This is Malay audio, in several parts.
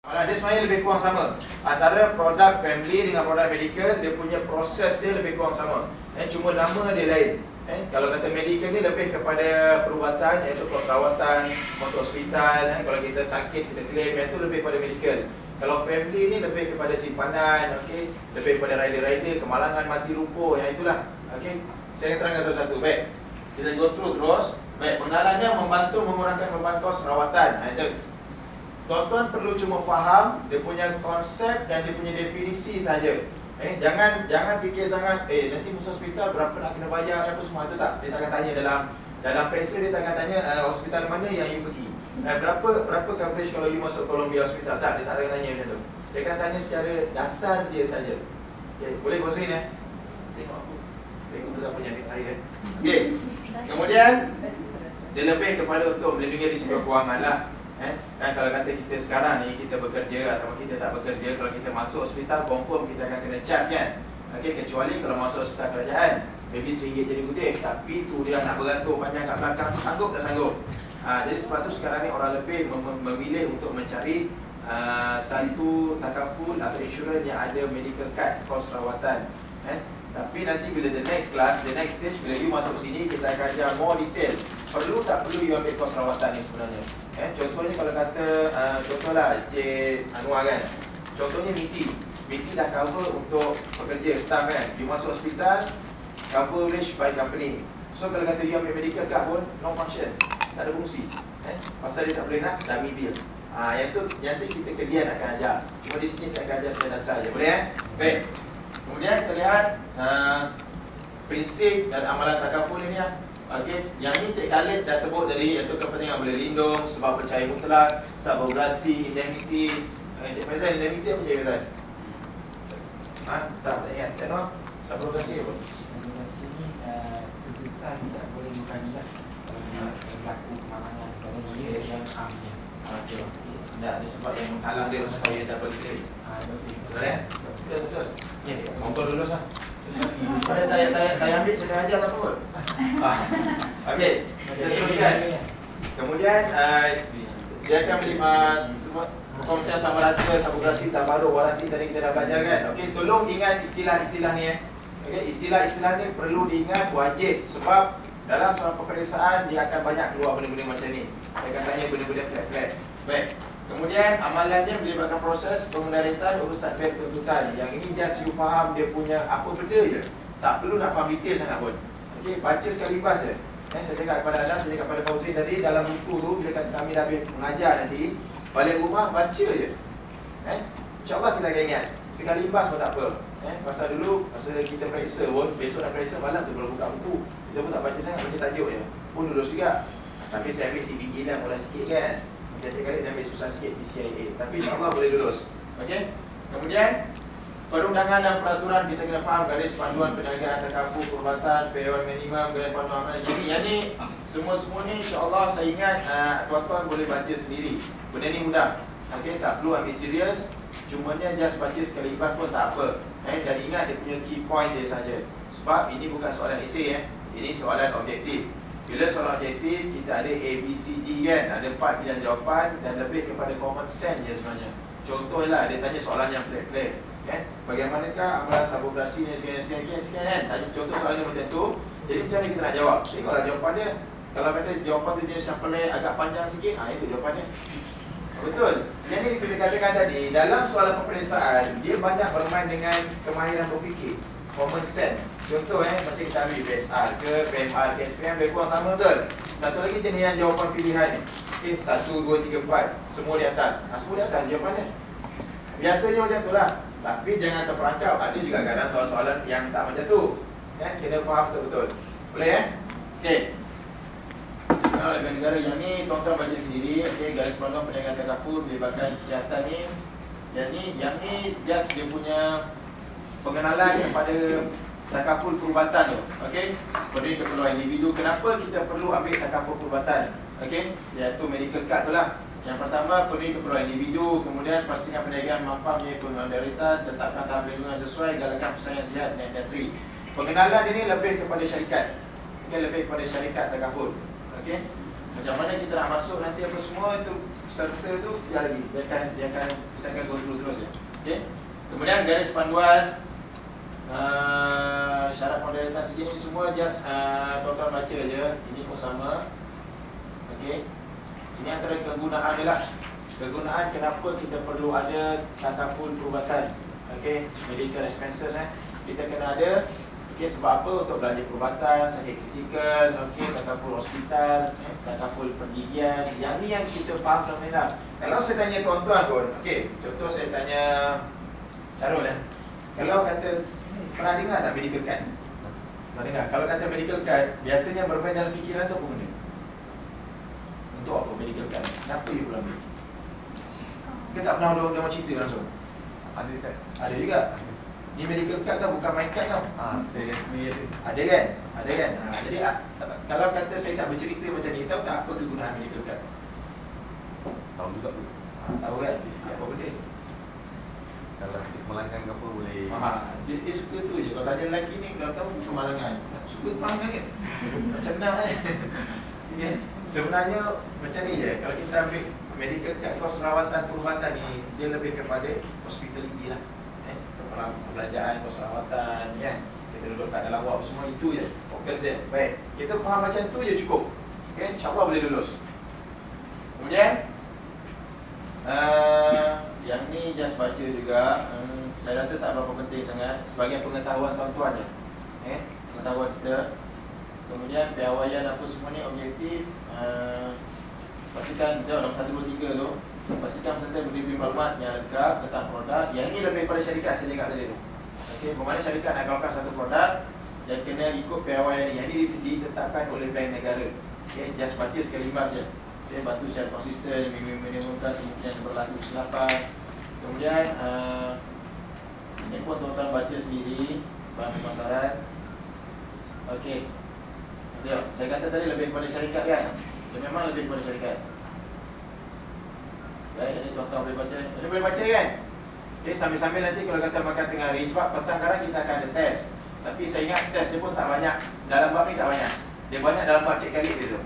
Dia sebenarnya lebih kurang sama. Antara produk family dengan produk medical, dia punya proses dia lebih kurang sama. Cuma nama dia lain. Kalau kata medical ni lebih kepada perubatan, iaitu kos rawatan, masuk hospital. Kalau kita sakit, kita claim, itu lebih pada medical. Kalau family ni lebih kepada simpanan, lebih kepada rider-rider, kemalangan, mati lumpuh, yang itulah. Saya akan terangkan satu-satu. Baik, kita go through terus. Baik, pengenalannya membantu mengurangkan beban kos rawatan. Itu. Tuan-tuan perlu cuma faham dia punya konsep dan dia punya definisi saja. Jangan fikir sangat, nanti masuk hospital berapa nak kena bayar apa semua, itu tak. Dia takkan tanya dalam periksa, dia takkan tanya hospital mana yang you pergi. Berapa coverage kalau you masuk Columbia Hospital, tak, dia tak akan tanya macam tu. Dia akan tanya secara dasar dia saja. Boleh bosin tengok aku. Tengok tu tak punya saya. Kemudian dia lebih kepada untuk melindungi risiko kewangan lah. Dan kalau kata kita sekarang ni kita bekerja atau kita tak bekerja, kalau kita masuk hospital confirm kita akan kena charge kan. Kecuali kalau masuk hospital kerajaan, maybe RM1 jadi kutip, tapi tu dia nak berantung panjang kat belakang, sanggup tak sanggup. Jadi sebab tu sekarang ni orang lebih memilih untuk mencari satu takaful atau insurans yang ada medical card kos rawatan. Tapi nanti bila the next class, the next stage, bila you masuk sini, kita akan ajar more detail. Perlu tak perlu you ambil kos rawatan ni sebenarnya. Contohnya kalau kata, contohlah Cik Anwar kan, contohnya MITI dah cover untuk pekerja, staff kan. You masuk hospital, coverage by company. So kalau kata you ambil medical card pun, no function, tak ada fungsi. Pasal dia tak boleh nak dummy bill. Yang tu kita kalian akan ajar. Cuma di sini saya akan ajar secara dasar je, boleh Baik. Kemudian kita lihat prinsip dan amalan takaful ini yang ni Cik Khalid dah sebut tadi, iaitu kepentingan boleh lindung, sebab percaya mutlak, subrogasi, indemnity. Cik Faizal, indemnity apa Cik Faizal? Tak ingat. Cik Noor, subrogasi apa? Subrogasi ni tuntutan tidak boleh mengadilah berlaku kemalangan pada dia yang amnya. Tak ada sebab yang menghalang dia supaya dapat claim. Betul. Monggo lulus lah. Kalau tak ambil, saya ajar tak apa. Okey, kita teruskan. Kemudian dia akan semua konsep sama rata, subrogasi, tabaruk, waranti tadi kita dah belajar kan. Okey, tolong ingat istilah-istilah ni istilah-istilah ni perlu diingat, wajib. Sebab dalam soal peperiksaan dia akan banyak keluar benda-benda macam ni. Saya akan tanya benda-benda flat-flat. Baik. Kemudian amalannya melibatkan proses pemudaratan urus tadbir tuntutan. Yang ini just you faham dia punya apa benda je. Tak perlu nak faham detail sangat pun. Okey, baca sekali bas je. Saya cakap kepada anda, saya cakap kepada Fauzi tadi, dalam buku tu bila kata kami dah habis mengajar nanti, balik rumah baca je. InsyaAllah kita akan ingat. Sekali bas pun tak apa. Pasal dulu masa kita periksa pun, besok nak periksa malam tu baru buka buku. Kita pun tak baca sangat, baca tajuk je. Pun lulus juga. Tapi saya ambil TBG dah mula sikit kan. Cik Khalid dah ambil susah sikit PCIA. Tapi insyaAllah boleh lulus. Okey. Kemudian perundangan dan peraturan kita kena faham, garis panduan perniagaan takaful perubatan, payment minimum, garis panduan. Yang ni semua ni insyaAllah saya ingat tuan-tuan boleh baca sendiri. Benda ni mudah. Okey, tak perlu ambil serius. Cumanya just baca sekali bas pun tak apa. Dan ingat dia punya key point dia saja. Sebab ini bukan soalan esei ini soalan objektif. Bila soalan objektif, kita ada A, B, C, D kan. Ada 4 pilihan jawapan dan lebih kepada common sense je sebenarnya. Contohlah, dia tanya soalan yang pelik-pelik kan. Bagaimanakah amalan subrogasi ni sekian kan. Tanya contoh soalan macam tu. Jadi macam mana kita nak jawab? Tengoklah jawapan dia. Kalau kata jawapan tu jenis yang pelik, agak panjang sikit, itu jawapannya. Betul. Jadi kita katakan tadi, dalam soalan peperiksaan, dia banyak bermain dengan kemahiran berfikir, common sense. Contoh macam kita ambil PSR ke, PMR ke, SPM, lebih kurang sama betul. Satu lagi jenis yang jawapan pilihan ni. 1, 2, 3, 4, semua di atas. Semua di atas jawapannya. Biasanya macam tu lah. Tapi jangan terperangkap, ada juga kadang soalan-soalan yang tak macam tu. Kena faham betul-betul. Boleh Okey. Negara yang ni tuan-tuan baca sendiri. Okey, garis panduan perniagaan takaful melibatkan kesihatan ni. Yang ni just dia punya pengenalan kepada takaful perubatan tu. Okey, penuhi keperluan individu. Kenapa kita perlu ambil takaful perubatan? Okey, iaitu medical card tu lah. Yang pertama, penuhi keperluan individu. Kemudian pastikan perniagaan mampu menyediakan pengendalian, tetapkan tahap perlindungan sesuai, galakkan persaingan sihat dan industri. Pengenalan ini lebih kepada syarikat. Lebih kepada syarikat takaful. Okey, macam mana kita nak masuk nanti apa semua itu serta tu dia lagi. Dia akan go through terus ya. Okey. Kemudian garis panduan syarat modalitas segini semua just tuan-tuan baca je. Ini pun sama. Okey. Ini antara kegunaan dia lah. Kegunaan kenapa kita perlu ada takaful perubatan. Okey, medical expenses kita kena ada. Okey, sebab apa? Untuk belanja perubatan, sakit kritikal, okey, takaful hospital, takaful pendidikan. Yang ni yang kita faham sama ni lah. Kalau saya tanya tuan-tuan pun, okey, contoh saya tanya Syarul kalau kata pernah dengar tak medical card? Pernah dengar? Kalau kata medical card, biasanya bermain dalam fikiran tu apa benda? Untuk apa medical card? Kenapa you perlu ambil? Kita tak pernah dia cerita langsung. Ada kan? Ada juga. Ni medical card tau, bukan my card tau. Saya sendiri ada. Ada kan? Ada kan? Jadi kalau kata saya tak bercerita macam ni, tahu tak apa kegunaan medical card? Tahu juga tu. Tahu kan? Apa benda? Kalau kita kemalangan ke apa boleh. Dia suka tu je. Kalau tanya lelaki ni, kalau tahu kemalangan, suka kemalangan kan? Macam senang kan? Okay. Sebenarnya macam ni je. Kalau kita ambil medical card, kos rawatan perubatan ni, dia lebih kepada hospitality lah. Perbelanjaan, kos rawatan kan. Kita duduk kat dalam ward semua, itu je fokus dia. Baik, kita faham macam tu je cukup. Okay? InsyaAllah boleh lulus. Kemudian yang ni just baca juga. Saya rasa tak berapa penting sangat. Sebagai pengetahuan tuan-tuan je, pengetahuan kita. Kemudian piawaian apa semua ni objektif. Pastikan jawab nombor 1, 2, 3 tu. Pastikan peserta berdiri maklumat yang lengkap tentang produk. Yang ini lebih pada syarikat saya cakap tadi tu. Okey, bermakna syarikat nak keluarkan satu produk yang kena ikut piawaian ni. Yang ini ditetapkan oleh bank negara. Okey, just baca sekali limbas je. Saya bantu secara konsisten, minimumkan kemungkinan berlaku kesilapan. Kemudian ini pun tuan-tuan baca sendiri bahan pemasaran. Okey. Tengok, saya kata tadi lebih kepada syarikat kan? Dia memang lebih kepada syarikat. Baik, ini tuan-tuan boleh baca. Ini boleh baca kan? Okay, sambil-sambil nanti kalau kata makan tengah hari, sebab petang sekarang kita akan ada test. Tapi saya ingat test dia pun tak banyak. Dalam bab ni tak banyak. Dia banyak dalam bab cek kali dia tu.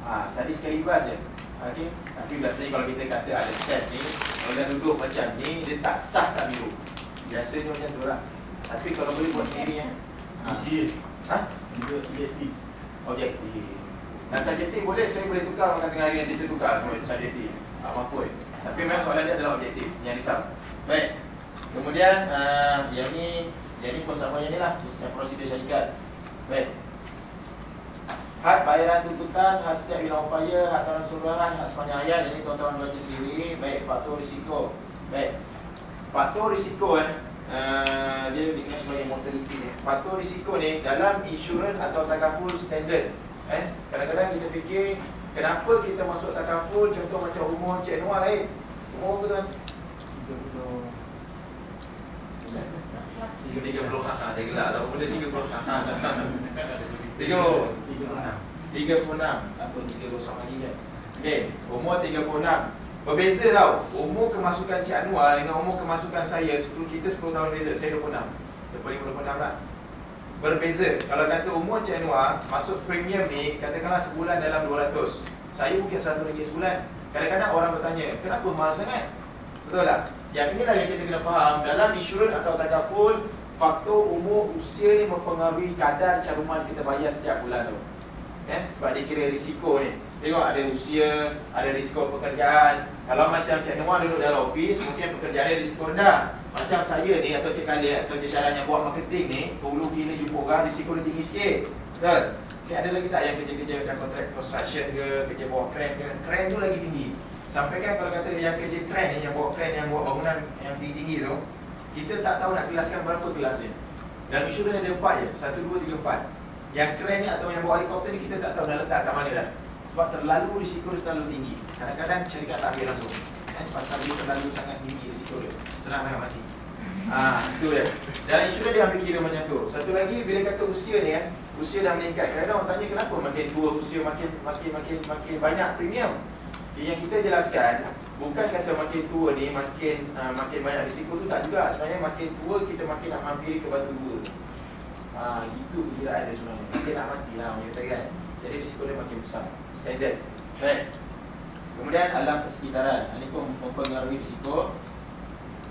Study sekali bas je. Okay? Tapi biasanya kalau kita kata ada test ni, kalau dah duduk macam ni, dia tak sah tak biru. Biasanya macam tu lah. Tapi kalau boleh buat sendiri Isi. Juga subjektif. Objektif. Dan subjektif boleh, saya boleh tukar makan tengah hari nanti saya tukar semua subjektif. Mampu. Tapi memang soalan dia adalah objektif yang risau. Baik. Kemudian yang ni pun sama yang ni lah, yang prosedur syarikat. Baik. Had bayaran tuntutan, had setiap bina upaya, had tawaran suruhan, had sepanjang ayat. Ini tuan-tuan baca sendiri. Baik, faktor risiko. Baik. Faktor risiko dia dikenal sebagai mortality ni. Faktor risiko ni dalam insurans atau takaful standard. Kadang-kadang kita fikir kenapa kita masuk takaful, contoh macam umur Cik Noah lain. Umur berapa tuan? 30. Dia gelak tak? Benda 30. 36 atau 30 sama lagi kan. Okey, umur 36. Berbeza tau. Umur kemasukan Cik Anwar dengan umur kemasukan saya, kita 10 tahun beza. Saya 26. 26 tak? Berbeza. Kalau kata umur Cik Anwar masuk premium ni, katakanlah sebulan dalam 200. Saya mungkin RM100 sebulan. Kadang-kadang orang bertanya, kenapa mahal sangat? Betul tak? Yang inilah yang kita kena faham. Dalam insurans atau takaful, faktor umur, usia ni mempengaruhi kadar caruman kita bayar setiap bulan tu. Sebab dia kira risiko ni. Tengok ada usia, ada risiko pekerjaan. Kalau macam Cik Noah duduk dalam ofis, mungkin pekerjaan dia risiko rendah. Macam saya ni atau Cik Khalid atau Cik Syarah yang buat marketing ni, hulu kini jumpa orang, risiko dia tinggi sikit. Betul? Okay, ada lagi tak yang kerja-kerja macam kontrak construction ke, kerja bawa kren ke? Kren tu lagi tinggi. Sampai kan kalau kata yang kerja kren ni, yang bawa kren, yang buat bangunan yang tinggi-tinggi tu, kita tak tahu nak kelaskan berapa kelas dia. Dalam insurans ada 4 je, 1, 2, 3, 4. Yang kren ni atau yang bawa helikopter ni kita tak tahu dah letak kat mana dah. Sebab terlalu risiko dia terlalu tinggi. Kadang-kadang syarikat tak ambil langsung. Pasal dia terlalu sangat tinggi risiko dia. Senang sangat mati. Itu dia. Dalam insurans dia ambil kira macam tu. Satu lagi bila kata usia ni kan, usia dah meningkat. Kadang-kadang orang tanya kenapa makin tua usia makin banyak premium. Yang kita jelaskan, bukan kata makin tua ni makin banyak risiko tu, tak juga. Sebenarnya makin tua kita makin nak hampiri ke batu dua. Itu perkiraan dia sebenarnya. Makin nak mati lah orang kata kan. Jadi risiko dia makin besar. Standard. Baik. Kemudian alam persekitaran, ini pun mempengaruhi risiko.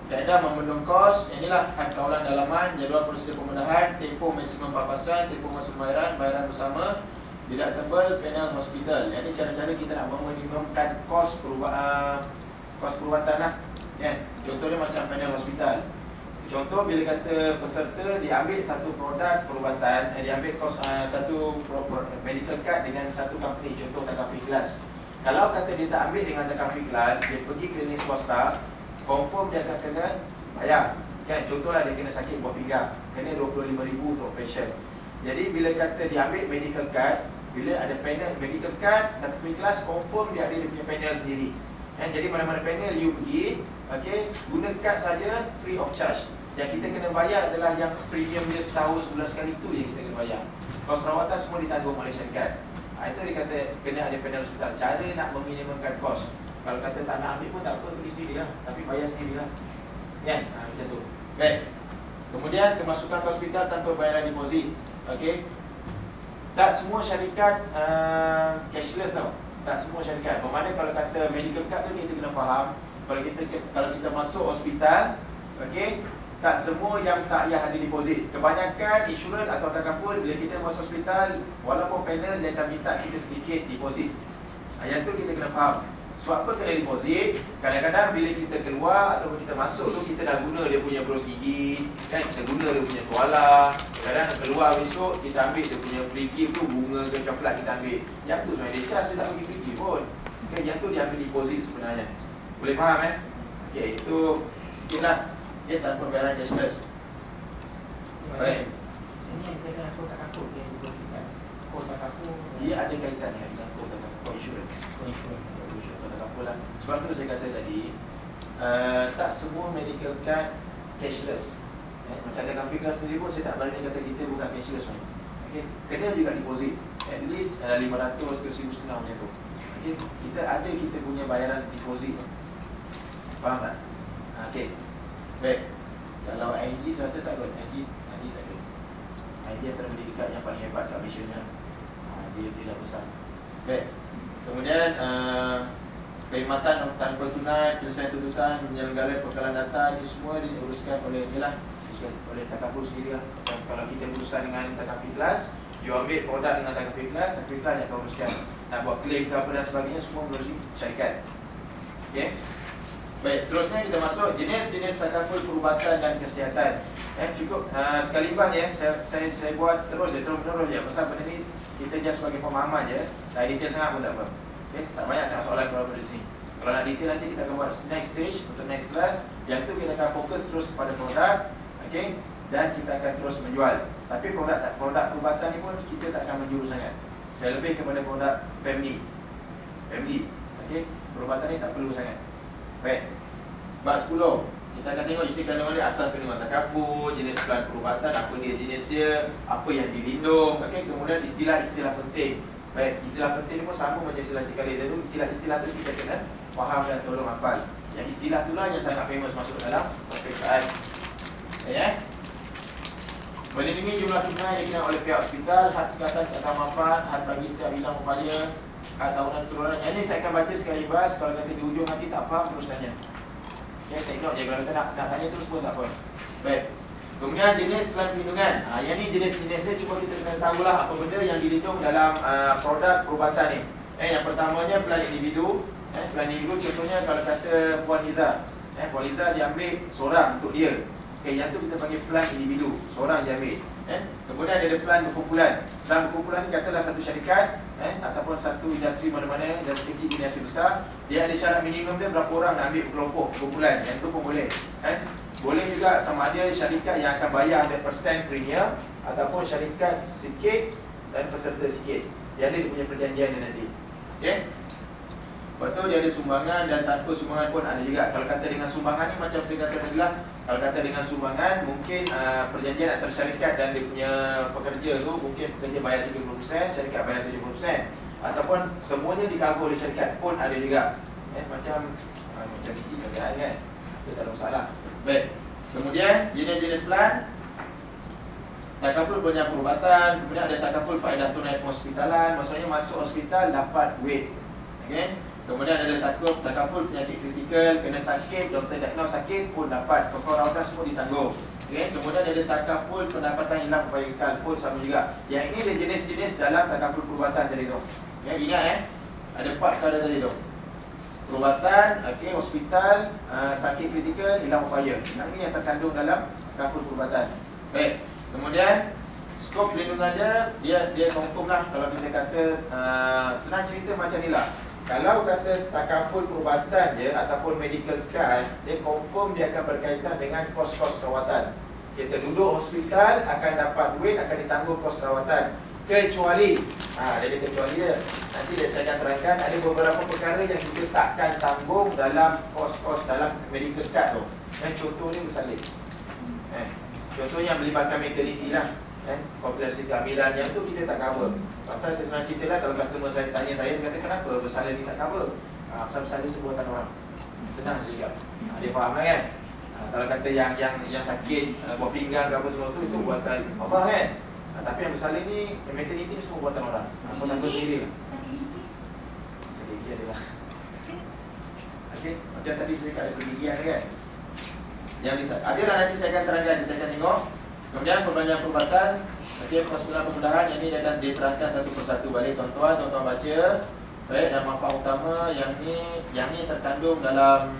Kaedah membendung kos, inilah had kawalan dalaman, jadual prosedur pembedahan, tempoh maksimum papasan, tempoh masuk bayaran bersama, deductible, panel hospital. Jadi cara-cara kita nak meminimumkan kos perubatan lah. Ya, contohnya macam panel hospital. Contoh bila kata peserta diambil satu produk perubatan, diambil kos satu medical card dengan satu company, contoh Takaful Ikhlas. Kalau kata dia tak ambil dengan Takaful Ikhlas, dia pergi klinik swasta, confirm dia akan kena bayar. Kan, contohlah dia kena sakit buah pinggang, kena 25,000 untuk operation. Jadi bila kata dia ambil medical card, bila ada panel medical card, Takaful Ikhlas confirm dia ada dia punya panel sendiri. Kan, jadi mana-mana panel you pergi, okey, guna kad saja free of charge. Yang kita kena bayar adalah yang premium dia setahun sebulan sekali tu yang kita kena bayar. Kos rawatan semua ditanggung oleh syarikat. Itu dia kata kena ada panel hospital. Cara nak meminimumkan kos. Kalau kata tak nak ambil pun tak apa, pergi sendirilah, tapi bayar sendirilah. Kan? Macam tu. Baik. Kemudian kemasukan ke hospital tanpa bayaran deposit. Okey. Tak semua syarikat cashless tau. Tak semua syarikat. Bermakna kalau kata medical card tu kita kena faham, kalau kita masuk hospital, okey, tak semua yang tak payah ada deposit. Kebanyakan insurans atau takaful bila kita masuk hospital, walaupun panel dia akan minta kita sedikit deposit. Yang tu kita kena faham. Sebab apa kena deposit? Kadang-kadang bila kita keluar ataupun kita masuk tu, kita dah guna dia punya bros gigi, kan? Kita guna dia punya tuala. Kadang keluar besok kita ambil dia punya free gift tu, bunga ke coklat kita ambil. Yang tu sebenarnya dia charge, dia tak bagi free gift pun. Kan, yang tu dia ambil deposit sebenarnya. Boleh faham Okey, itu sikitlah. Dia tanpa bayaran cashless. Baik. Ini yang kita kena kau tak kapur dia depositkan. Kau tak kapur. Dia ada kaitan dengan kod insurans. Kod takaful lah. Sebab tu saya kata tadi, tak semua medical card cashless. Macam Takaful Ikhlas sendiri pun saya tak berani kata kita bukan cashless. Okay. Kena juga deposit. At least 500 ke 1,500 macam tu. Okay. Kita punya bayaran deposit. Faham tak? Okey. Baik. Kalau ING saya rasa tak kot. ING tak ada. ING antara pendidikan yang paling hebat kat Malaysia ni. Dia dah besar. Baik. Kemudian perkhidmatan tanpa tunai, penyelesaian tuntutan, penyelenggaraan perkara data, ini semua diuruskan oleh Takaful sendiri lah. Kalau kita berurusan dengan Takaful Ikhlas, you ambil produk dengan Takaful Ikhlas yang akan uruskan. Nak buat claim ke apa dan sebagainya, semua melalui syarikat. Okey. Baik, seterusnya kita masuk jenis-jenis takaful perubatan dan kesihatan. Cukup sekali bas ya, saya buat terus menerus je. Pasal benda ni kita just sebagai pemahaman je. Tak detail sangat pun tak apa. Okay? Tak banyak sangat soalan kalau dari sini. Kalau nak detail nanti kita akan buat next stage untuk next class. Yang tu kita akan fokus terus kepada produk, okay? Dan kita akan terus menjual. Tapi produk perubatan ni pun kita tak akan menjuru sangat. Saya lebih kepada produk family. Okay? Perubatan ni tak perlu sangat. Baik. Bab 10. Kita akan tengok isi kandungan dia, asal kandungan takaful, jenis plan perubatan, apa dia jenis dia, apa yang dilindung, okey, kemudian istilah-istilah penting. Baik, istilah penting ni pun sama macam istilah sekali dulu. Istilah-istilah tu kita kena faham dan tolong hafal. Yang istilah itulah yang sangat famous masuk dalam perspekaan. Ya. Melindungi jumlah sungai yang dikenakan oleh pihak hospital, had sekatan kata manfaat, had bagi setiap bidang upaya, had tahunan seluruhan. Yang ini saya akan baca sekali bas. Kalau kata di ujung nanti tak faham, terus tanya. Ya, tengok je. Kalau kita nak tanya terus pun tak apa. Baik. Kemudian jenis plan perlindungan. Yang ni jenis-jenisnya cuma kita kena tahulah apa benda yang dilindung dalam produk perubatan ni. Yang pertamanya plan individu. Plan individu contohnya kalau kata Puan Liza. Puan Liza diambil seorang untuk dia. Yang tu kita panggil plan individu. Seorang dia ambil. Kemudian ada plan berkumpulan. Plan berkumpulan ni katalah satu syarikat ataupun satu industri mana-mana, industri kecil, industri besar. Dia ada syarat minimum dia berapa orang nak ambil kelompok berkumpulan. Yang tu pun boleh. Boleh juga sama ada syarikat yang akan bayar 100% premium ataupun syarikat sikit dan peserta sikit. Dia ada dia punya perjanjian dia nanti. Okey. Lepas tu dia ada sumbangan dan tanpa sumbangan pun ada juga. Kalau kata dengan sumbangan ni macam saya kata tadi lah, kalau kata dengan sumbangan mungkin perjanjian antara syarikat dan dia punya pekerja tu, mungkin pekerja bayar 30%, syarikat bayar 70%, ataupun semuanya di-cover oleh syarikat pun ada juga. Macam ini keadaan kan. Itu tak ada masalah. Baik. Kemudian jenis-jenis plan takaful banyak perubatan, kemudian ada takaful faedah tunai hospitalan, maksudnya masuk hospital dapat duit. Okey. Kemudian ada takaful penyakit kritikal, kena sakit, doktor diagnose sakit pun dapat, pokok rawatan semua ditanggung. Okay. Kemudian ada takaful pendapatan hilang upaya kekal pun sama juga. Yang ini ada jenis-jenis dalam takaful perubatan tadi tu. Ya, ingat ada 4 perkara tadi tu. Perubatan, okey, hospital, sakit kritikal, hilang upaya. Yang ini yang terkandung dalam takaful perubatan. Baik. Kemudian skop perlindungan dia confirm lah. Kalau kita kata senang cerita macam ni lah. Kalau kata takaful perubatan je ataupun medical card, dia confirm dia akan berkaitan dengan kos-kos rawatan. Kita duduk hospital akan dapat duit, akan ditanggung kos rawatan. Kecuali dia ada kecuali dia. Nanti saya akan terangkan ada beberapa perkara yang kita takkan tanggung dalam kos-kos dalam medical card tu. Contohnya bersalin. Contohnya melibatkan maternity lah. Komplikasi kehamilan yang tu kita tak cover. Pasal saya senang cerita lah, kalau customer saya tanya saya, dia kata kenapa bersalin ni tak cover? Pasal bersalin tu buatan orang. Senang je juga. Dia faham lah kan? Kalau kata yang sakit buah pinggang ke apa semua tu, itu buatan Allah kan? Tapi yang bersalin ni, yang maternity ni semua buatan orang. Apa tanggung sendiri lah. Sakit gigi adalah okay. Macam tadi saya cakap ada pergigian kan? Yang adalah nanti saya akan terangkan, kita akan tengok. Kemudian perbelanjaan perubatan, permasalahan pemudahan, yang ini akan diterangkan satu persatu balik tuan-tuan baca. Baik, dan manfaat utama yang ni terkandung dalam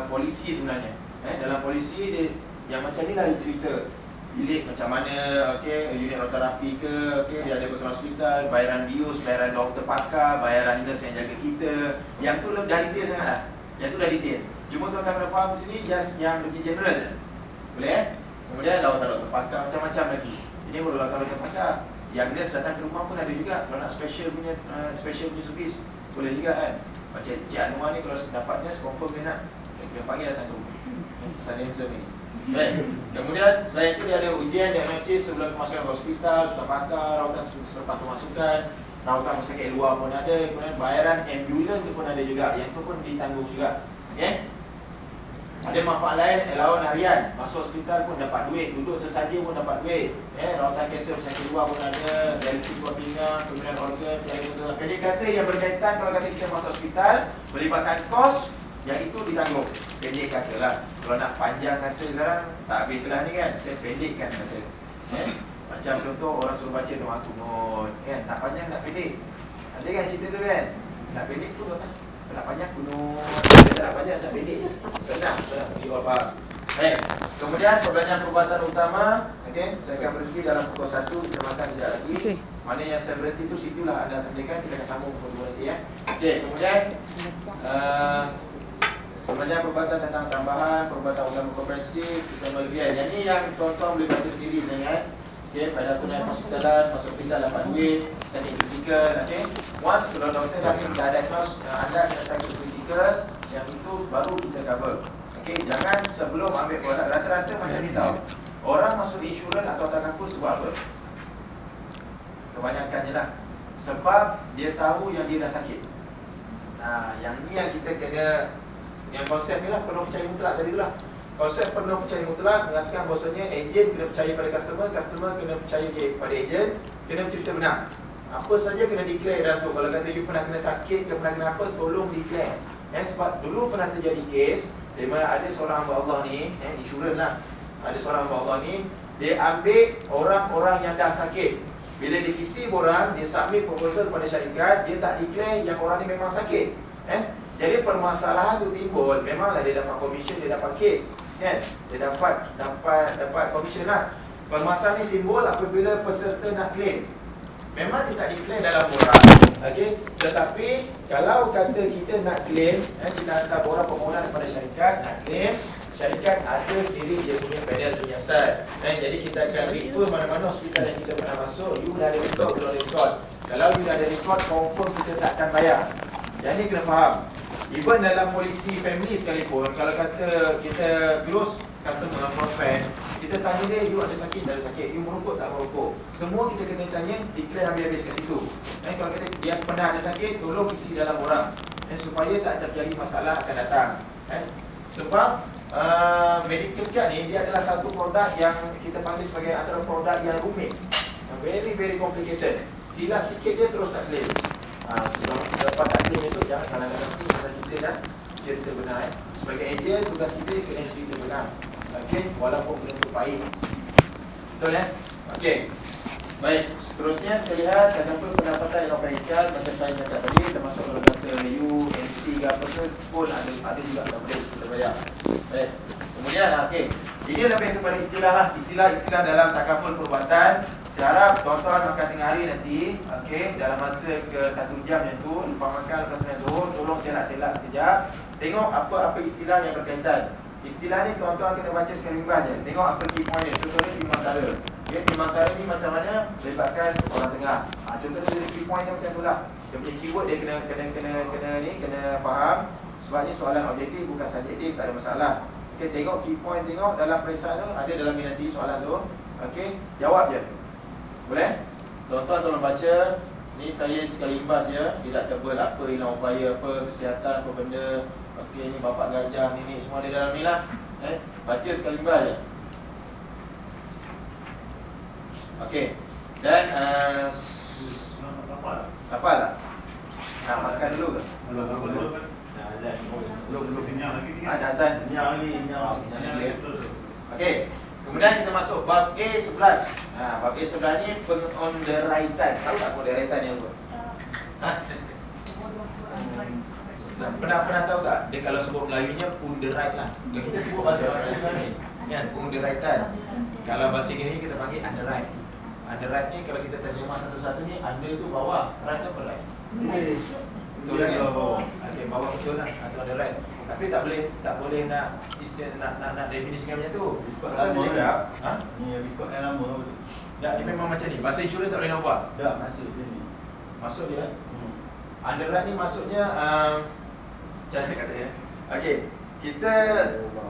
polisi sebenarnya. Dalam polisi dia, yang macam ni lah dia cerita. Bilik macam mana, okey, unit rotarapi ke, okey, dia ada betul hospital, bayaran bius, bayaran doktor pakar, bayaran nurse yang jaga kita. Yang tu dah detail sangat lah. Yang tu dah detail. Cuma tuan-tuan kena faham sini just yang lebih general je. Boleh Kemudian lawatan pakar macam-macam lagi. Ini baru lawatan pakar. Yang nurse datang ke rumah pun ada juga. Kalau nak special punya servis, boleh juga kan. Macam Cik Anwar ni kalau dapat nurse confirm dia nak, dia panggil datang ke rumah. Pasal handsome ni. Baik. Kemudian selain itu dia ada ujian diagnosis sebelum kemasukan ke hospital, sudah pakar, rawatan selepas kemasukan, rawatan rumah sakit luar pun ada. Kemudian bayaran ambulans tu pun ada juga. Yang tu pun ditanggung juga. Okey. Ada manfaat lain, allowance harian. Masuk hospital pun dapat duit, duduk sesaja pun dapat duit. Rawatan kanser sakit luar pun ada, dialisis buah pinggang, pemberian organ, pendek kata yang berkaitan kalau kata kita masuk hospital, melibatkan kos, yang itu ditanggung. Pendek kata lah. Kalau nak panjang kata sekarang, tak habis kelas ni kan, saya pendekkan kata. Macam contoh orang suruh baca doa kunut, kan? Nak panjang, nak pendek. Ada kan cerita tu kan? Nak pendek tu nak panjang kunut, nak panjang, nak pendek. Senang bagi orang faham. Baik. Kemudian perbelanjaan perubatan utama, okey, saya akan berhenti dalam pukul 1, kita makan sekejap lagi. Mana yang saya berhenti tu situlah anda terdekat, kita akan sambung pukul 2 nanti ya. Okey, kemudian perbelanjaan perubatan tentang tambahan, perubatan ulama komprehensif, kita melebihan. Yang ni yang tuan-tuan boleh baca sendiri sangat. Okey, pada tu naik hospitalan, masuk hospital dapat duit, sakit kritikal, okey. Once kalau doktor dah diagnose anda kena sakit kritikal, yang itu baru kita cover. Okey, jangan sebelum ambil produk. Rata-rata macam ni tau. Orang masuk insurans atau takaful sebab apa? Kebanyakannya lah. Sebab dia tahu yang dia dah sakit. Yang ni yang kita kena, yang konsep ni lah penuh percaya mutlak tadi tu lah. Konsep penuh percaya mutlak mengatakan bahawasanya ejen kena percaya pada customer, customer kena percaya pada ejen, kena cerita benar. Apa saja kena declare dalam tu. Kalau kata you pernah kena sakit ke pernah kena apa, tolong declare. Sebab dulu pernah terjadi kes di mana ada seorang hamba Allah ni, insurans lah. Ada seorang hamba Allah ni, dia ambil orang-orang yang dah sakit. Bila dia isi borang, dia submit proposal kepada syarikat, dia tak declare yang orang ni memang sakit. Jadi permasalahan tu timbul, memanglah dia dapat komisen, dia dapat kes, kan? Dia dapat komisen lah. Permasalahan ni timbul apabila peserta nak claim. Memang dia tak declare dalam borang, okey. Tetapi kalau kata kita nak claim, kita hantar borang permohonan kepada syarikat nak claim, syarikat ada sendiri dia punya panel penyiasat. Jadi kita akan refer mana-mana hospital yang kita pernah masuk, you dah ada record, belum ada record. Kalau you dah ada record, confirm kita tak akan bayar. Yang ni kena faham. Even dalam polisi family sekalipun, kalau kata kita close customer, prospect, kita tanya dia, you ada sakit, tak ada sakit, you merokok, tak merokok. Semua kita kena tanya, declare habis-habis kat situ. Kalau kata dia pernah ada sakit, tolong isi dalam borang, supaya tak terjadi masalah akan datang. Sebab medical card ni, dia adalah satu produk yang kita panggil sebagai antara produk yang rumit, very very complicated. Silap sikit je terus tak claim. Sebelum kita dapat adil besok, jangan salahkan nanti pasal kita dah cerita benar. Sebagai ejen, tugas kita kena cerita benar. Okey, walaupun belum pahit. Betul ya? Okey. Baik, seterusnya kita lihat apa pendapatan yang baikkan macam saya cakap tadi, termasuk kalau kata UNC ke apa tu pun ada juga tak boleh kita bayar. Baik. Kemudian okey. Ini lebih kepada istilah lah, istilah-istilah dalam takaful perubatan. Saya harap tuan-tuan makan tengah hari nanti, okey, dalam masa ke 1 jam yang tu, lepas makan lepas sembahyang zuhur, tolong selak-selak sekejap. Tengok apa-apa istilah yang berkaitan. Istilah ni tuan-tuan kena baca sekali je. Tengok apa key point dia. Contohnya timantara. Okay, timantara ni macam mana melibatkan orang tengah. Contohnya dia key point dia macam tu lah. Dia punya keyword dia kena faham. Sebabnya soalan objektif bukan subjektif, tak ada masalah. Okey, tengok key point, tengok dalam periksa tu ada dalam minati soalan tu. Okey, jawab je. Boleh? Tuan-tuan tolong baca. Ni saya sekali imbas ya, tidak tebal apa hilang upaya apa kesihatan apa benda. Okey, ni bapak gajah ni semua ada dalam ni lah. Baca sekali imbas je. Okey. Dan apa tak? Nak makan dulu ke? Belum kenyang lagi. Ada azan. Kenyang lagi. Okey. Kemudian kita masuk bab A11. Bab A11 ni pengonderaitan. Tahu tak pengonderaitan ni apa? Pernah tahu tak? Dia kalau sebut Melayunya punderait lah. Kita sebut bahasa Melayu ni kan, punderaitan. Kalau bahasa Inggeris kita panggil underwrite. Underwrite ni kalau kita terjemah satu-satu ni, under tu bawah, right tu apa right? Betul lah kan? Okey, bawah betul lah atau underwrite. Tapi tak boleh nak sistem nak definisikan macam tu. Pasal saya cakap, Ni record yang lama apa tu? tak, dia memang macam ni. Bahasa insurans tak boleh nak buat. Tak, maksud dia ni. Maksud dia underwrite ni maksudnya macam mana kata ya? Okey, kita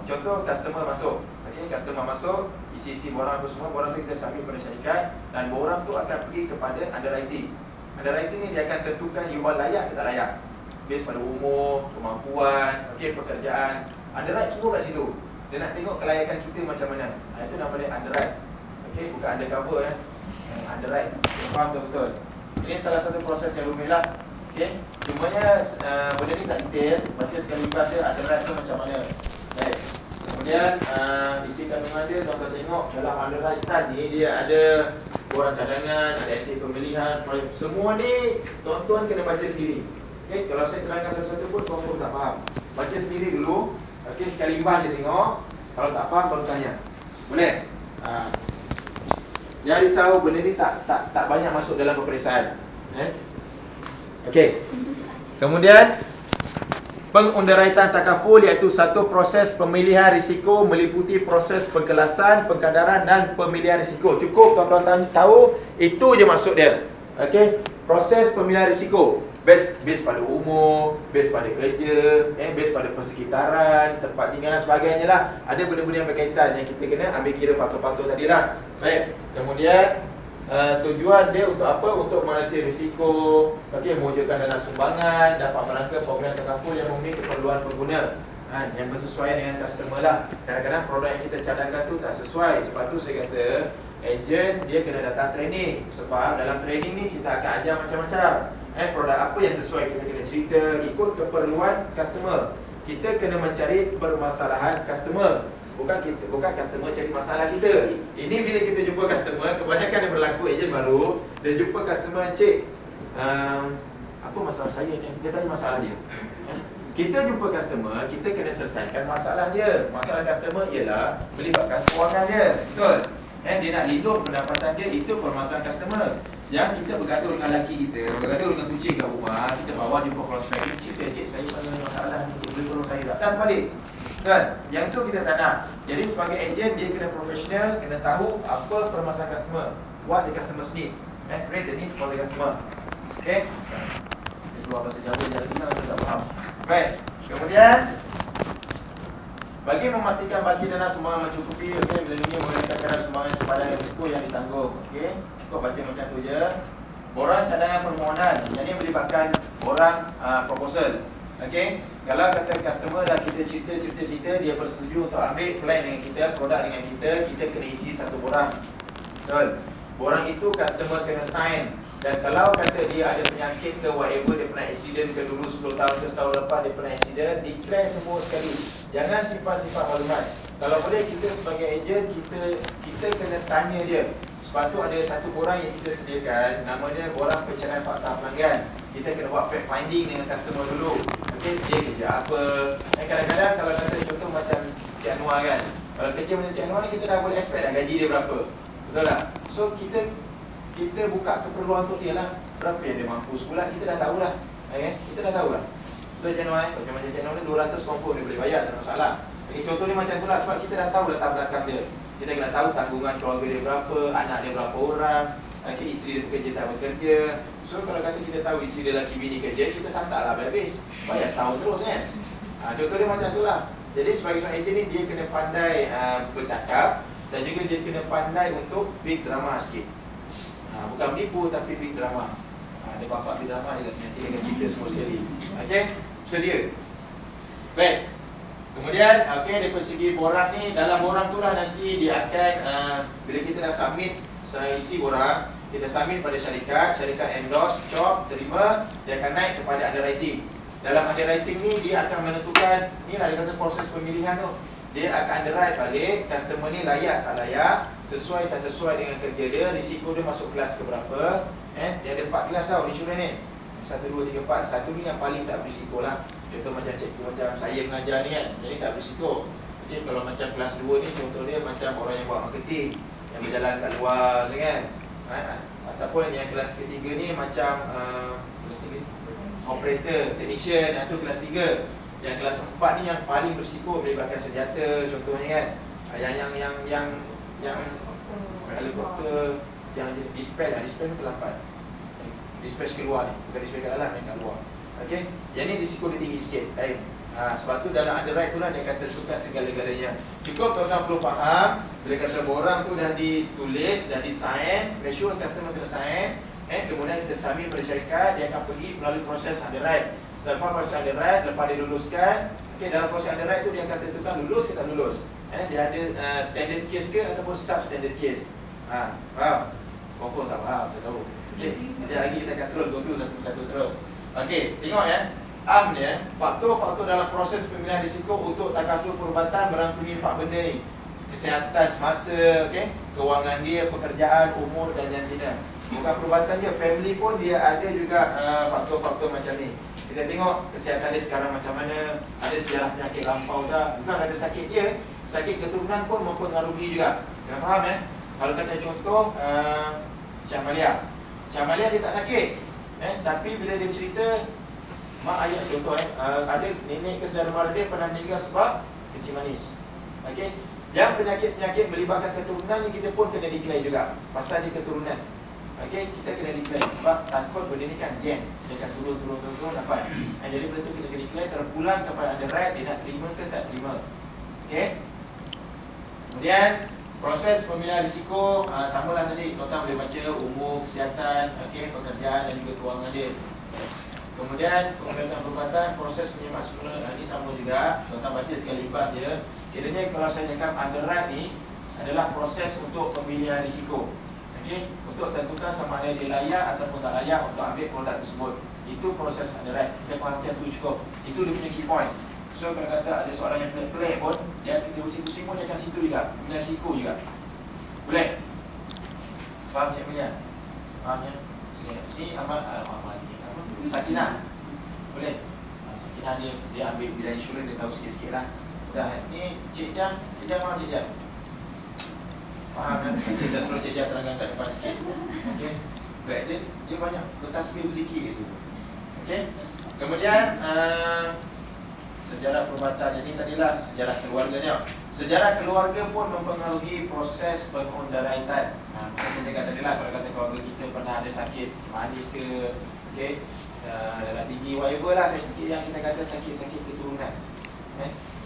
contoh customer masuk. Okey, customer masuk, isi borang apa semua, borang tu kita submit pada syarikat dan borang tu akan pergi kepada underwriting. Underwriting ni dia akan tentukan you all layak ke tak layak. Based pada umur, kemampuan, okey, pekerjaan. Underwrite semua kat situ. Dia nak tengok kelayakan kita macam mana. Itu nama dia underwrite. Okey, bukan undercover ya. Underwrite. Faham betul? Ini salah satu proses yang rumit lah. Okey. Cumanya benda ni tak detail. Baca sekali bahasa underwrite tu macam mana. Baik. Kemudian isi kandungan dia tuan-tuan tengok dalam underwriting ni dia ada borang cadangan, ada aktif pemilihan, proyek. Semua ni tuan-tuan kena baca sendiri. Okey, kalau saya terangkan sesuatu pun tuan-tuan tak faham. Baca sendiri dulu. Okey, sekali imbas je tengok. Kalau tak faham baru tanya. Boleh? Jangan risau, benda ni tak banyak masuk dalam peperiksaan. Okey. Kemudian pengunderaitan takaful iaitu satu proses pemilihan risiko meliputi proses pengkelasan, pengkadaran dan pemilihan risiko. Cukup tuan-tuan tahu itu je maksud dia. Okey, proses pemilihan risiko based pada umur, based pada kerja, based pada persekitaran, tempat tinggal dan sebagainya lah. Ada benda-benda yang berkaitan yang kita kena ambil kira faktor-faktor tadilah. Baik. Kemudian tujuan dia untuk apa? Untuk menganalisis risiko, okey, mewujudkan dana sumbangan, dapat merangka program takaful yang memenuhi keperluan pengguna, yang bersesuaian dengan customer lah. Kadang-kadang produk yang kita cadangkan tu tak sesuai. Sebab tu saya kata ejen dia kena datang training. Sebab dalam training ni kita akan ajar macam-macam. Produk apa yang sesuai, kita kena cerita ikut keperluan customer. Kita kena mencari permasalahan customer. Bukan customer cari masalah kita. Ini bila kita jumpa customer, kebanyakan yang berlaku ejen baru, dia jumpa customer, cik, apa masalah saya ni? Dia tanya masalah dia. Kita jumpa customer, kita kena selesaikan masalah dia. Masalah customer ialah melibatkan kewangan dia. Betul? Dia nak lindung pendapatan dia, itu permasalahan customer. Yang kita bergaduh dengan lelaki kita, bergaduh dengan kucing kat rumah, kita bawa jumpa prospek, cik saya ada masalah ni, cik boleh tolong saya tak? Dan balik. Kan? Yang tu kita tak nak. Jadi sebagai ejen dia kena profesional, kena tahu apa permasalahan customer, what the customer's need, create the need for the customer. Okay? Kita keluar bahasa Jawa je lagi lah, saya tak faham. Baik. Kemudian bagi memastikan bagi dana sumbangan mencukupi, melindungi mengenai kadar sumbangan sepadan risiko yang ditanggung. Okey, cukup baca macam tu je. Borang cadangan permohonan, yang ini melibatkan borang proposal. Okey, kalau kata customer dah kita cerita dia bersetuju untuk ambil plan dengan kita, produk dengan kita kena isi satu borang. Betul. Borang itu customer kena sign Dan kalau kata dia ada penyakit ke whatever, dia pernah accident ke dulu 10 tahun ke setahun lepas dia pernah accident, declare semua sekali. Jangan simpan-simpan maklumat. Kalau boleh kita sebagai agent, kita kena tanya dia. Sebab tu ada satu borang yang kita sediakan, namanya borang pencarian fakta pelanggan. Kita kena buat fact finding dengan customer dulu. Okey, dia kerja apa. Kadang-kadang kalau kata contoh macam Cik Anwar kan, kalau kerja macam Cik Anwar ni kita dah boleh expect dah gaji dia berapa. Betul tak? So kita buka keperluan untuk dia lah. Berapa yang dia mampu sebulan, kita dah tahu lah. Kita dah tahu lah. Betul Cik Anwar? Macam Cik Anwar ni 200 confirm dia boleh bayar, tak ada masalah. Contoh ni macam tu lah, sebab kita dah tahu latar belakang dia. Kita kena tahu tanggungan keluarga dia berapa, anak dia berapa orang, isteri dia bekerja tak bekerja. So kalau kata kita tahu isteri dia lelaki bini kerja, kita santak lah habis. Bayar setahun terus kan. Contoh dia macam tu lah. Jadi sebagai seorang ejen ni dia kena pandai bercakap, dan juga dia kena pandai untuk big drama sikit. Bukan menipu tapi big drama. Dia bapak big drama juga nanti dengan cerita semua sekali. Okey, sedia. Baik. Kemudian, dari segi borang ni, dalam borang tu lah nanti dia akan, bila kita dah submit, saya isi borang, kita submit pada syarikat endorse, chop, terima, dia akan naik kepada underwriting. Dalam underwriting ni, dia akan menentukan, ni lah dia kata proses pemilihan tu. Dia akan underwrite balik, customer ni layak tak layak, sesuai tak sesuai dengan kerja dia, risiko dia masuk kelas ke berapa. Dia ada 4 kelas tau insurans ni. 1, 2, 3, 4. Satu ni yang paling tak berisiko lah. Contoh macam macam saya mengajar ni kan, jadi tak berisiko. Jadi kalau macam kelas 2 ni, contoh dia macam orang yang buat marketing, yang berjalan kat luar tu kan. Ataupun yang kelas ketiga ni macam operator, technician, itu kelas 3. Yang kelas 4 ni yang paling berisiko, melibatkan senjata contohnya kan. Yang helikopter, yang dispatch ni kelas 4. Dispatch keluar ni, bukan dispatch kat dalam, yang kat luar. Okey, yang ni risiko dia tinggi sikit. Baik. Sebab tu dalam underwrite tu lah dia akan tentukan segala-galanya. Cukup tuan-tuan perlu faham, bila kata borang tu dah ditulis, dah di-sign, make sure customer kena sign, kemudian kita submit pada syarikat, dia akan pergi melalui proses underwrite. Selepas proses underwrite, lepas dia luluskan, dalam proses underwrite tu dia akan tentukan lulus ke tak lulus. Dia ada standard case ke ataupun substandard case. Faham? Confirm tak faham, saya tahu. Nanti lagi kita akan terus go through satu-satu terus. Okey, tengok ya. Dia faktor-faktor dalam proses pemilihan risiko untuk takaful perubatan merangkumi 4 benda ni. Kesihatan semasa, kewangan dia, pekerjaan, umur dan jantina. Bukan perubatan je, family pun dia ada juga faktor-faktor macam ni. Kita tengok kesihatan dia sekarang macam mana, ada sejarah penyakit lampau tak. Bukan kata sakit dia, sakit keturunan pun mempengaruhi juga. Kena faham Kalau kata contoh Cik Amalia dia tak sakit, tapi bila dia cerita mak ayah contoh ada nenek ke saudara mara dia pernah meninggal sebab kencing manis. Okey, yang penyakit-penyakit melibatkan keturunan ni kita pun kena declare juga pasal dia keturunan. Okey, kita kena declare sebab takut benda ni kan gen, dia akan turun dapat. Jadi benda tu kita kena declare terpulang kepada underwrite, dia nak terima ke tak terima. Okey. Kemudian proses pemilihan risiko samalah tadi, tuan-tuan boleh baca umur, kesihatan, pekerjaan dan juga kewangan dia. Kemudian pemilihan perubatan, proses menyemak semula, ini sama juga. Tuan-tuan baca sekali lepas je. Kiranya kalau saya cakap underwrite ni adalah proses untuk pemilihan risiko. Untuk tentukan sama ada dia layak ataupun tak layak untuk ambil produk tersebut. Itu proses underwrite. Kita faham macam tu cukup. Itu dia punya key point. So kalau kata ada seorang yang pelik-pelik pun, dia pusing-pusing pun dia akan situ juga, pemilihan risiko juga. Boleh? Faham Cik Mulia? Faham ya? Ni amal ni Sakinah. Boleh? Sakinah dia ambil bidang insurans, dia tahu sikit-sikit lah. Dah, ni Cik Jam faham Cik Jam? Faham kan? Okay, saya suruh Cik Jam terangkan kat depan sikit. Okey. Baik, dia banyak bertasbih berzikir kat situ. Okey. Kemudian sejarah perubatan. Jadi tadilah sejarah keluarganya. Sejarah keluarga pun mempengaruhi proses pengundaraitan. Saya cakap tadilah, kalau kata keluarga kita pernah ada sakit manis ke, darah tinggi, whatever lah, sakit yang kita kata sakit-sakit keturunan.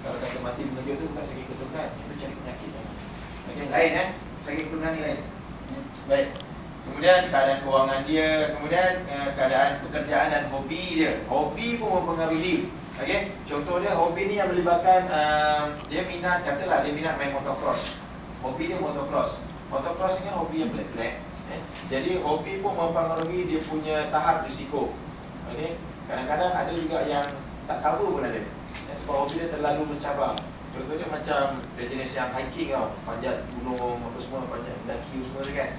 Kalau kata mati mengejar tu bukan sakit keturunan, itu cari penyakit. Lain sakit keturunan ni lain. Baik. Kemudian keadaan kewangan dia, kemudian keadaan pekerjaan dan hobi dia. Hobi pun mempengaruhi. Contoh dia, hobi ni yang melibatkan dia minat, katalah dia minat main motocross. Hobi dia motocross. Motocross ni kan hobi yang pelik-pelik. Jadi hobi pun mempengaruhi dia punya tahap risiko. Kadang-kadang ada juga yang tak cover pun ada. Sebab hobi dia terlalu mencabar. Contohnya macam dia jenis yang hiking tau, panjat gunung apa semua, panjat mendaki semua tu kan.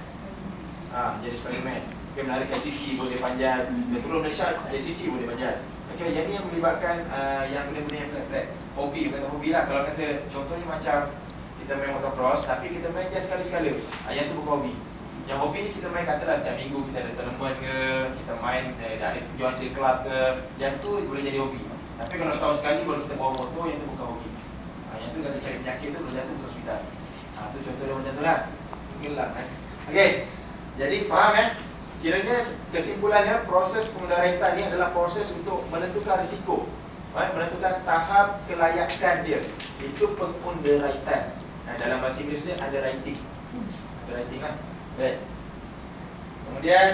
Jadi Spiderman. Melarikan sisi boleh panjat, dia turun Malaysia ada sisi boleh panjat. Yang ni yang melibatkan yang benda-benda yang pelik-pelik. Hobi, kata hobi lah. Kalau kata contohnya macam kita main motocross tapi kita main just sekali-sekala, yang tu bukan hobi. Yang hobi ni kita main katalah setiap minggu kita ada tournament ke, kita main ada tujuan di kelab ke, yang tu boleh jadi hobi. Tapi kalau setahun sekali baru kita bawa motor, yang tu bukan hobi. Yang tu kata cari penyakit tu boleh jatuh ke hospital. Tu contoh dia macam tu lah. Gelap Okey. Jadi faham Kiranya kesimpulannya proses pemudaratan ni adalah proses untuk menentukan risiko, menentukan tahap kelayakan dia. Itu pengunderaitan. Dalam bahasa Inggeris dia underwriting. Underwriting lah. Baik. Kemudian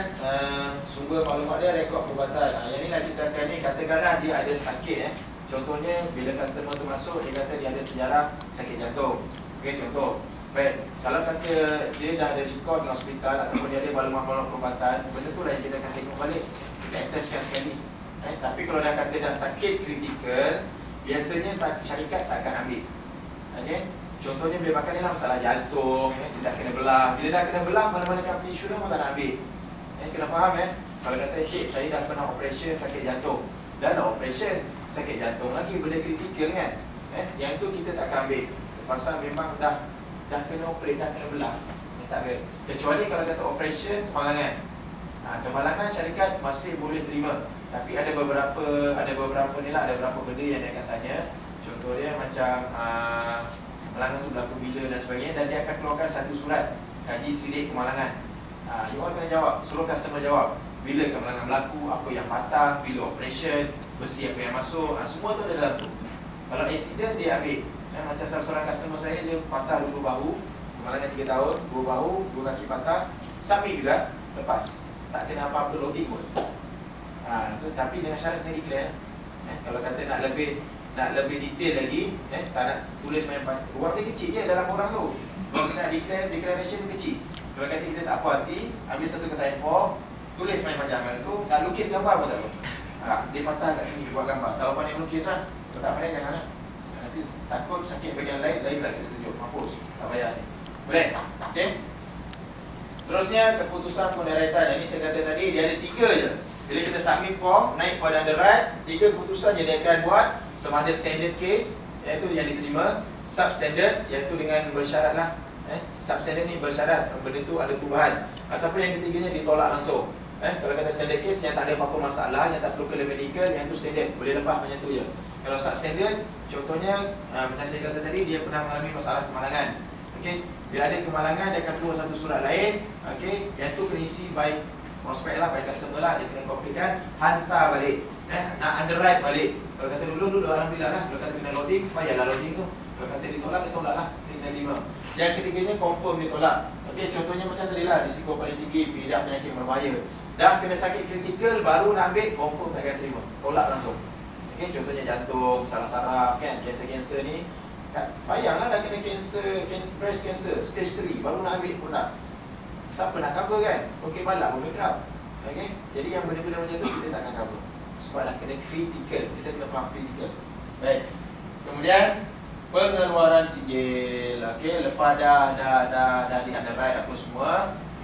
sumber maklumat dia rekod perubatan. Yang ni lah kita akan ni, katakanlah dia ada sakit Contohnya bila customer tu masuk, dia kata dia ada sejarah sakit jantung. Okey, contoh. Baik, kalau kata dia dah ada rekod di hospital ataupun dia ada maklumat perubatan, benda tu lah yang kita akan tengok balik. Kita attachkan sekali. Tapi kalau dah kata dah sakit kritikal, biasanya syarikat tak akan ambil. Okey. Contohnya bila makan ni lah masalah jantung, tidak kena belah. Bila dah kena belah, mana-mana company insurans pun tak nak ambil. Kena faham Kalau kata, cik saya dah pernah operation sakit jantung. Dah lah operation sakit jantung lagi, benda kritikal kan. Yang tu kita tak akan ambil. Pasal memang dah kena operate, dah kena belah. Tak ada. Kecuali kalau kata operation kemalangan. Kemalangan syarikat masih boleh terima. Tapi ada beberapa ni lah, ada beberapa benda yang dia akan tanya. Contoh dia macam kemalangan tu berlaku bila dan sebagainya, dan dia akan keluarkan satu surat kaji selidik kemalangan. You all kena jawab, suruh customer jawab. Bila kemalangan berlaku, apa yang patah, bila operation, besi apa yang masuk, semua tu ada dalam tu. Kalau accident dia ambil. Macam salah seorang customer saya, dia patah dua bahu, kemalangan 3 tahun, 2 bahu, 2 kaki patah, submit juga, lepas. Tak kena apa-apa loading pun. Tapi dengan syarat kena declare. Kalau kata nak lebih detail lagi, tak nak tulis main ruang dia kecil je dalam orang tu. Kalau kita nak declaration tu kecil. Kalau kata kita tak puas hati, ambil satu kertas A4, tulis main panjang tu, nak lukis gambar pun tak boleh. Dia patah kat sini buat gambar. Tahu pandai melukis lah. Kalau tak pandai jangan lah. Nanti takut sakit bagian lain lah kita tunjuk. Mampus, tak payah ni. Boleh? Okey. Seterusnya keputusan pendaratan. Ini saya kata tadi dia ada 3 je. Bila kita submit form, naik pada underwrite, 3 keputusan je dia akan buat. Sama ada standard case, iaitu yang diterima, substandard, iaitu dengan bersyarat lah. Substandard ni bersyarat benda tu ada perubahan, ataupun yang ketiganya ditolak langsung. Kalau kata standard case yang tak ada apa-apa masalah, yang tak perlu kena medical, yang tu standard, boleh lepas macam tu je. Kalau substandard, contohnya macam saya kata tadi, dia pernah mengalami masalah kemalangan. Okey, bila ada kemalangan dia akan keluar satu surat lain. Okey, yang tu kena isi by prospect lah, by customer lah, dia kena kopikan, hantar balik. Nak underwrite balik. Kalau kata dulu alhamdulillah lah. Kalau kata kena loading, payahlah loading tu. Kalau kata ditolak, ditolak lah, dia kena terima. Yang ketiganya confirm ditolak. Okey, contohnya macam tadi lah, risiko paling tinggi, pengidap penyakit berbahaya. Dah kena sakit kritikal, baru nak ambil, confirm tak akan terima. Tolak langsung. Okey, contohnya jantung, salah saraf kan, kanser ni payahlah dah kena cancer, breast cancer stage 3 baru nak ambil pun tak. Siapa nak cover kan? Okey balak pun bankrupt. Okey, jadi yang benda-benda macam tu kita tak akan cover. Sebab dah kena kritikal, kita kena faham kritikal. Baik. Kemudian pengeluaran sijil. Okey, lepas dah di underwrite apa semua,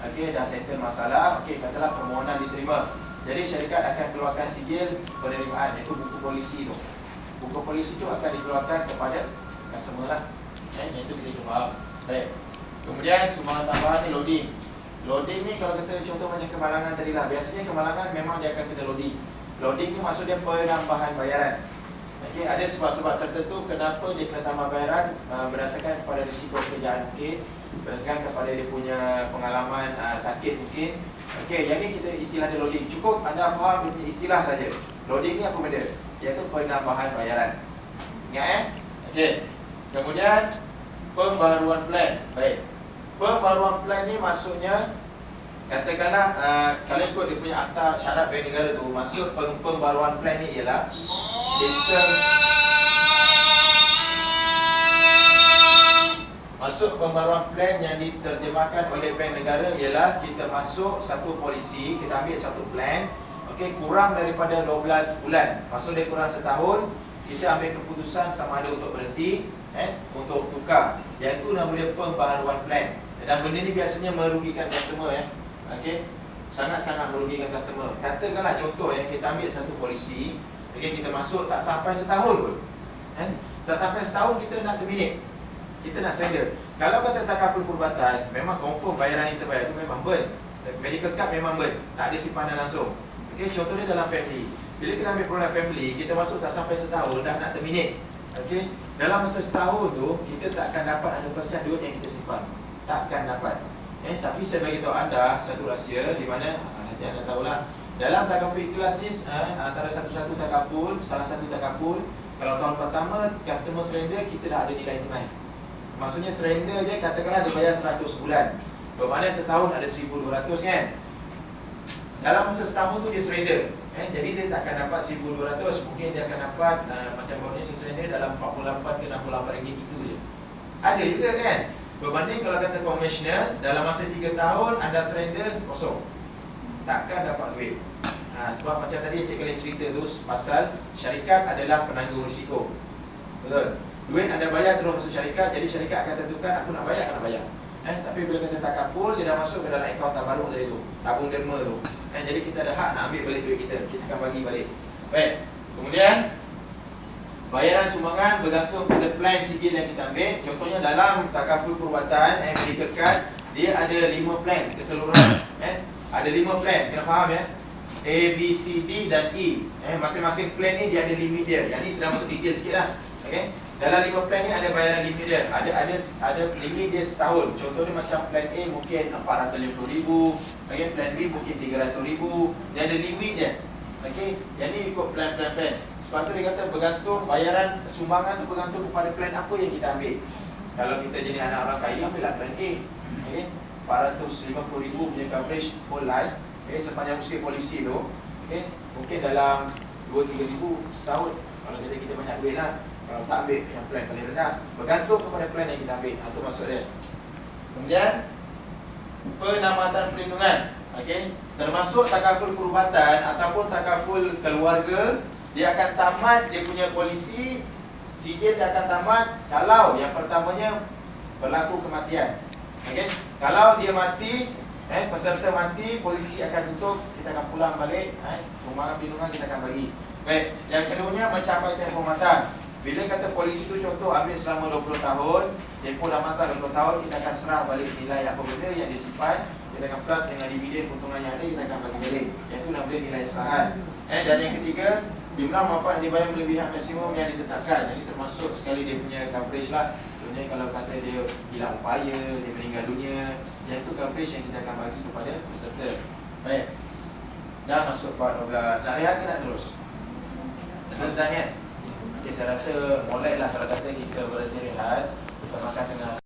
okey dah settle masalah, okey katalah permohonan diterima. Jadi syarikat akan keluarkan sijil penerimaan, iaitu buku polisi tu. Buku polisi tu akan dikeluarkan kepada customer lah. Itu kita faham. Baik. Kemudian sumbangan tambahan ni loading. Loading ni kalau kata contoh macam kemalangan tadi lah. Biasanya kemalangan memang dia akan kena loading. Loading ni maksud dia penambahan bayaran. Okey, ada sebab-sebab tertentu kenapa dia kena tambah bayaran, berdasarkan kepada risiko pekerjaan mungkin, berdasarkan kepada dia punya pengalaman sakit mungkin. Okey, yang ni kita istilah dia loading. Cukup anda faham dia punya istilah saja. Loading ni apa benda? Iaitu penambahan bayaran. Ingat Okey. Kemudian pembaruan plan. Baik. Pembaruan plan ni maksudnya katakanlah kalau ikut dia punya akta syarat bank negara tu, maksud pembaruan plan ni ialah maksud pembaruan plan yang diterjemahkan oleh bank negara ialah kita masuk satu polisi, kita ambil satu plan, okey, kurang daripada 12 bulan. Maksud dia kurang setahun, kita ambil keputusan sama ada untuk berhenti, untuk tukar. Iaitu nama dia pembaharuan plan. Dan benda ni biasanya merugikan customer okey. Sangat-sangat merugikan customer. Katakanlah contoh kita ambil satu polisi, okey, kita masuk tak sampai setahun pun. Tak sampai setahun kita nak terminate. Kita nak surrender. Kalau kata takaful perubatan, memang confirm bayaran yang kita bayar tu memang burn. Medical card memang burn, tak ada simpanan langsung. Okey, contohnya dalam family. Bila kita ambil program family, kita masuk tak sampai setahun dah nak terminate. Okey, dalam masa setahun tu kita tak akan dapat 100% duit yang kita simpan. Takkan dapat. Tapi saya bagi tahu anda satu rahsia di mana nanti anda tahulah. Dalam takaful ikhlas ni antara satu-satu takaful, salah satu takaful, kalau tahun pertama customer surrender kita dah ada nilai tunai. Maksudnya surrender je, katakanlah dia bayar 100 bulan, bermakna setahun ada 1,200 kan. Dalam masa setahun tu dia surrender, jadi dia tak akan dapat 1,200. Mungkin dia akan dapat macam bonus surrender dalam 48 ke 68 ringgit itu je. Ada juga kan. Berbanding kalau kata konvensional, dalam masa 3 tahun anda surrender kosong, takkan dapat duit. Sebab macam tadi Encik Khalid cerita tu, pasal syarikat adalah penanggung risiko. Betul? Duit anda bayar terus masuk syarikat, jadi syarikat akan tentukan aku nak bayar, nak bayar. Tapi bila kata takaful, dia dah masuk ke dalam akaun tabaruk tadi tu, tabung derma tu. Jadi kita ada hak nak ambil balik duit kita akan bagi balik. Baik. Kemudian bayaran sumbangan bergantung pada plan sigil yang kita ambil. Contohnya dalam takaful perubatan medical card, dia ada 5 plan keseluruhan. Ada 5 plan, kena faham A, B, C, D dan E. Masing-masing plan ni dia ada limit dia. Yang ni sudah masuk detail sikit lah. Okay? Dalam 5 plan ni ada bayaran limit dia. Ada limit dia setahun. Contohnya macam plan A mungkin 450,000, okay? Plan B mungkin 300,000. Dia ada limit je. Okay? Yang ni ikut plan-plan. Sebab tu dia kata bergantung bayaran sumbangan tu bergantung kepada plan apa yang kita ambil. Kalau kita jadi anak orang kaya, ambillah plan A. Okay? 450,000 punya coverage whole life. Sepanjang usia polisi tu, mungkin dalam 2-3 ribu setahun. Kalau kita banyak duit lah. Kalau tak ambil yang plan paling rendah, bergantung kepada plan yang kita ambil. Itu maksud dia. Kemudian penamatan perlindungan, termasuk takaful perubatan ataupun takaful keluarga, dia akan tamat dia punya polisi sigil, dia akan tamat kalau yang pertamanya berlaku kematian. Kalau dia mati, peserta mati, polisi akan tutup, kita akan pulang balik, sumbangan perlindungan kita akan bagi. Baik, yang keduanya mencapai tempoh matang. Bila kata polisi tu contoh ambil selama 20 tahun, tempoh dah matang 20 tahun, kita akan serah balik nilai apa benda yang disimpan, kita akan plus dengan dividen keuntungan yang ada, kita akan bagi balik. Yang tu nama dia nilai serahan. Dan yang ketiga, jumlah manfaat yang dibayar melebihi maksimum yang ditetapkan. Jadi termasuk sekali dia punya coverage lah. Contohnya kalau kata dia hilang upaya, dia meninggal dunia, yang tu coverage yang kita akan bagi kepada peserta. Baik. Dah masuk part 12. Nak rehat ke nak terus? Terus dah ni. Okay, saya rasa molek lah kalau kata kita berhenti rehat. Kita makan tengah